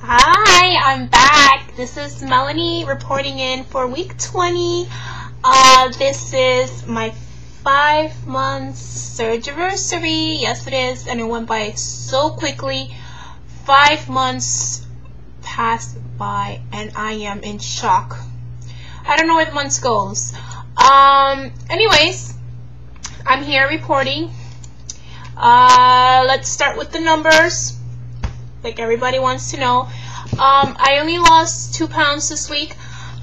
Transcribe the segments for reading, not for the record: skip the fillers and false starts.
Hi, I'm back. This is Melanie reporting in for week 20. This is my 5 months surgery. Yes, it is, and it went by so quickly. 5 months passed by, and I am in shock. I don't know where the months goes. Anyways, I'm here reporting. Let's start with the numbers. Like everybody wants to know. I only lost 2 pounds this week.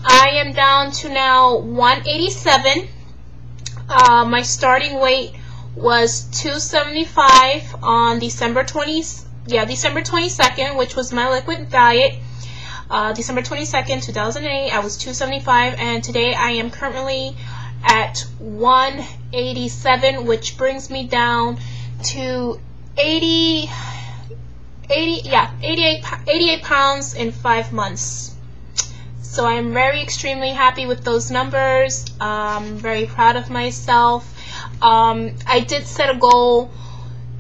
I am down to now 187. My starting weight was 275 on December 22nd, which was my liquid diet. December 22nd, 2008, I was 275, and today I am currently at 187, which brings me down to 88 pounds in 5 months. So I'm very extremely happy with those numbers. Very proud of myself. I did set a goal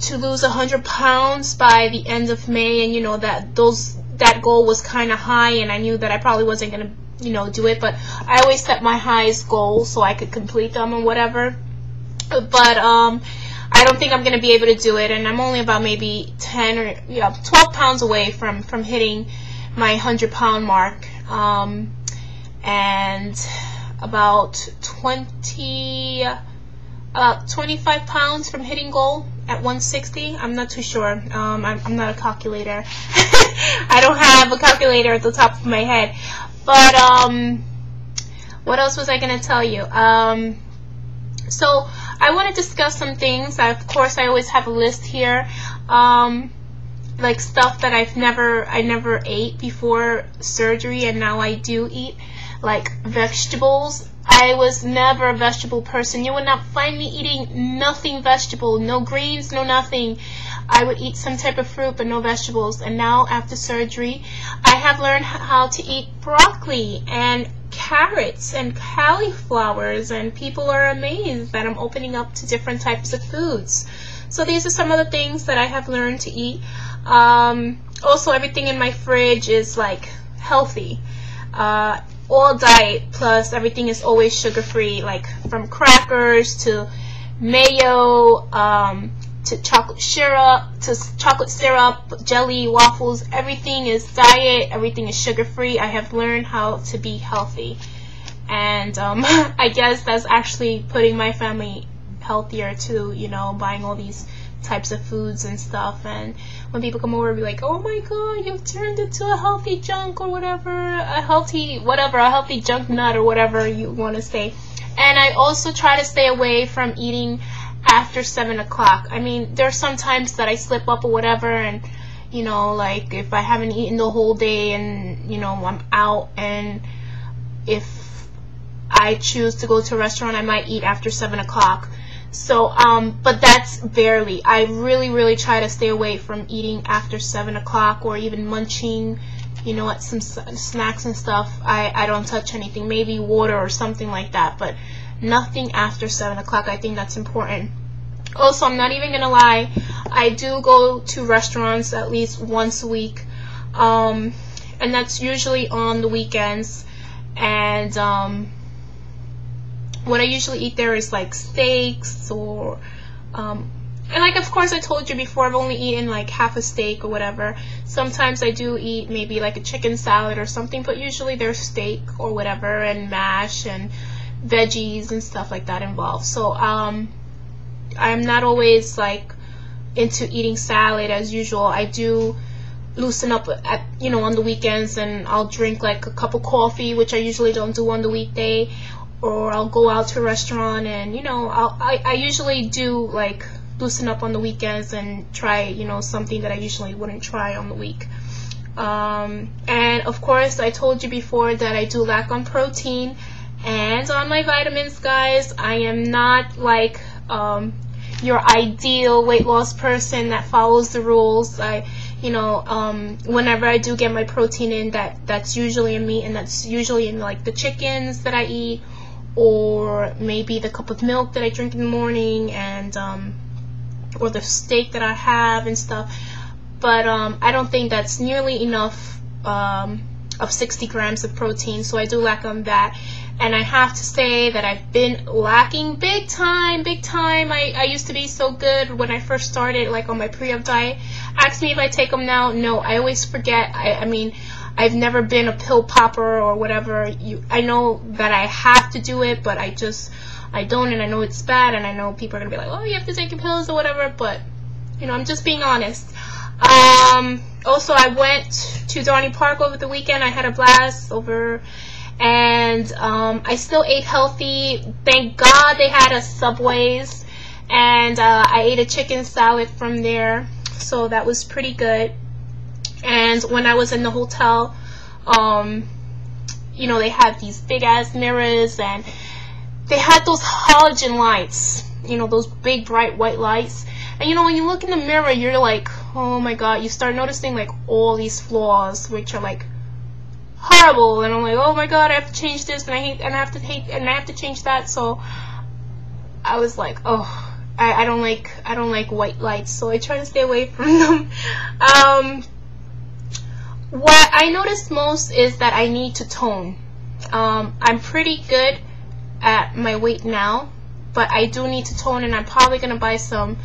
to lose 100 pounds by the end of May, and you know that goal was kind of high, and I knew that I probably wasn't gonna do it, but I always set my highest goal so I could complete them and whatever. But I don't think I'm going to be able to do it, and I'm only about maybe 10 or 12 pounds away from hitting my 100-pound mark, and about 25 pounds from hitting goal at 160. I'm not too sure. I'm not a calculator. I don't have a calculator at the top of my head. But what else was I going to tell you? So I want to discuss some things. Of course, I always have a list here, like stuff that I never ate before surgery, and now I do eat, like vegetables. I was never a vegetable person. You would not find me eating nothing vegetable, no greens, no nothing. I would eat some type of fruit, but no vegetables. And now after surgery, I have learned how to eat broccoli and carrots and cauliflowers, and people are amazed that I'm opening up to different types of foods. So these are some of the things that I have learned to eat. Also, everything in my fridge is like healthy. All diet, plus everything is always sugar-free, like from crackers to mayo, to chocolate syrup, jelly, waffles. Everything is diet, everything is sugar-free. I have learned how to be healthy, and I guess that's actually putting my family healthier too, buying all these types of foods and stuff. And when people come over, be like, oh my god, you've turned into a healthy junk, or whatever, a healthy junk nut, or whatever you want to say. And I also try to stay away from eating after 7 o'clock. I mean, there's sometimes that I slip up or whatever, and like if I haven't eaten the whole day, and I'm out, and if I choose to go to a restaurant, I might eat after 7 o'clock. So but that's barely. I really try to stay away from eating after 7 o'clock, or even munching at some snacks and stuff. I don't touch anything, maybe water or something like that, but nothing after 7 o'clock. I think that's important. Also, I'm not even gonna lie, I do go to restaurants at least once a week, and that's usually on the weekends. And what I usually eat there is like steaks, or and like, of course, I told you before, I've only eaten like half a steak or whatever. Sometimes I do eat maybe like a chicken salad or something, but usually there's steak or whatever, and mash and veggies and stuff like that involved. So I'm not always like into eating salad as usual. I do loosen up at on the weekends, and I'll drink like a cup of coffee, which I usually don't do on the weekday, or I'll go out to a restaurant, and I usually do like loosen up on the weekends and try something that I usually wouldn't try on the week. And of course, I told you before that I do lack on protein and on my vitamins, guys. I am not like your ideal weight loss person that follows the rules. Whenever I do get my protein in, that's usually in meat, and that's usually in like the chickens that I eat, or maybe the cup of milk that I drink in the morning, and or the steak that I have and stuff. But I don't think that's nearly enough of 60 grams of protein, so I do lack on that. And I have to say that I've been lacking big time. I used to be so good when I first started, like on my pre-op diet. Ask me if I take them now. No, I always forget. I mean, I've never been a pill popper or whatever. I know that I have to do it, but I don't, and I know it's bad, and I know people are gonna be like, oh, you have to take your pills or whatever, but you know, I'm just being honest. Also, I went to Dorney Park over the weekend. I had a blast over, and I still ate healthy. Thank God they had a Subway's, and I ate a chicken salad from there, so that was pretty good. And when I was in the hotel, you know, they had these big ass mirrors, and they had those halogen lights, you know, those big bright white lights. And you know, when you look in the mirror, you're like, oh my God, you start noticing like all these flaws, which are like horrible. And I'm like, oh my God, I have to change this, and I have to change that. So I was like, oh, I don't like white lights, so I try to stay away from them. What I noticed most is that I need to tone. I'm pretty good at my weight now, but I do need to tone, and I'm probably gonna buy some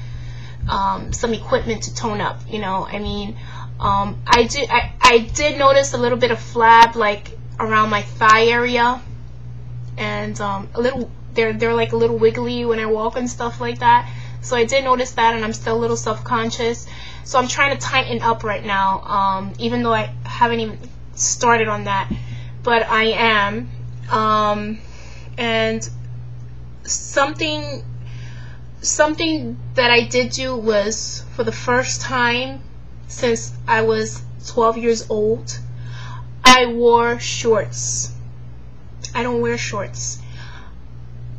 equipment to tone up. You know, I mean, I did notice a little bit of flab like around my thigh area, and a little, they're like a little wiggly when I walk and stuff like that. So I did notice that, and I'm still a little self-conscious. So I'm trying to tighten up right now, even though I haven't even started on that, but I am. And something that I did do was, for the first time since I was 12 years old, I wore shorts. I don't wear shorts.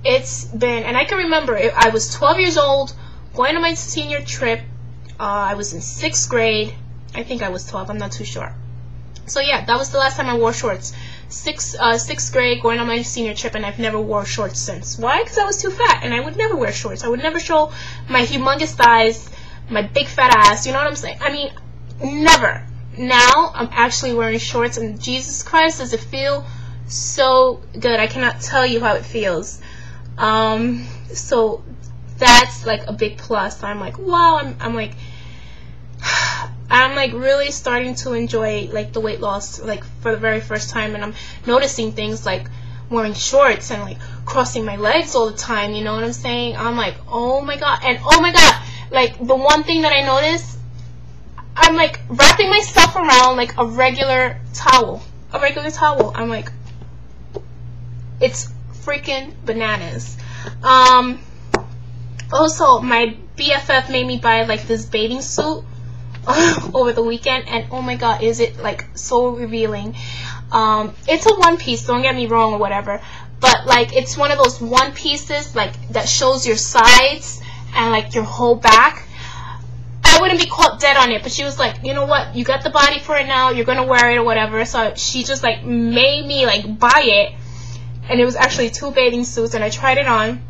It's been, and I can remember, I was 12 years old, going on my senior trip. I was in 6th grade. I think I was 12, I'm not too sure. So yeah, that was the last time I wore shorts. 6th grade, going on my senior trip, and I've never wore shorts since. Why? Because I was too fat, and I would never wear shorts. I would never show my humongous thighs, my big fat ass, you know what I'm saying? I mean, never. Now, I'm actually wearing shorts, and Jesus Christ, does it feel so good. I cannot tell you how it feels. So that's like a big plus. I'm like, wow, I'm like really starting to enjoy like the weight loss, like for the very first time, and I'm noticing things like wearing shorts and like crossing my legs all the time, you know what I'm saying? I'm like, oh my God. And oh my God, like the one thing that I noticed, I'm like wrapping myself around like a regular towel. I'm like, it's freaking bananas. Also, my BFF made me buy like this bathing suit over the weekend, and oh my God, is it like so revealing. It's a one piece, don't get me wrong or whatever, but like it's one of those one pieces like that shows your sides and like your whole back. I wouldn't be caught dead on it, but she was like, you know what, you got the body for it now, you're gonna wear it or whatever. So she just like made me like buy it, and it was actually 2 bathing suits, and I tried it on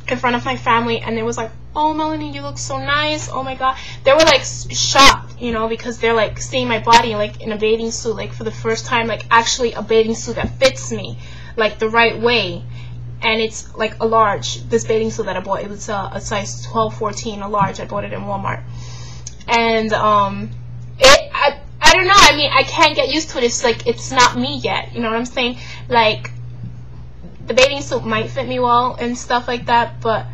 in front of my family, and it was like, oh Melanie, you look so nice, oh my God. They were like shocked, you know, because they're like seeing my body like in a bathing suit, like for the first time, like actually a bathing suit that fits me like the right way. And it's like a large, this bathing suit that I bought, it was a size 12, 14, a large. I bought it in Walmart. And I don't know, I mean, I can't get used to it. It's like, it's not me yet, you know what I'm saying? Like, the bathing suit might fit me well and stuff like that, but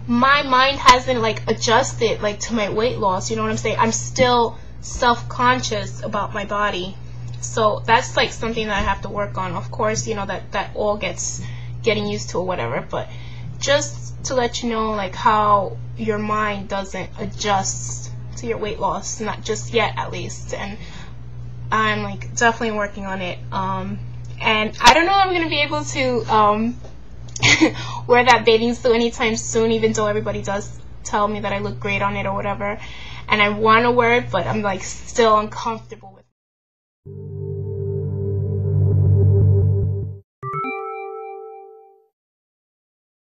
my mind hasn't like adjusted like to my weight loss, you know what I'm saying? I'm still self-conscious about my body. So that's like something that I have to work on. Of course, you know, that all getting used to or whatever, but just to let you know like how your mind doesn't adjust to your weight loss, not just yet at least. And I'm like definitely working on it. And I don't know if I'm gonna be able to wear that bathing suit anytime soon, even though everybody does tell me that I look great on it or whatever, and I want to wear it, but I'm like still uncomfortable with it.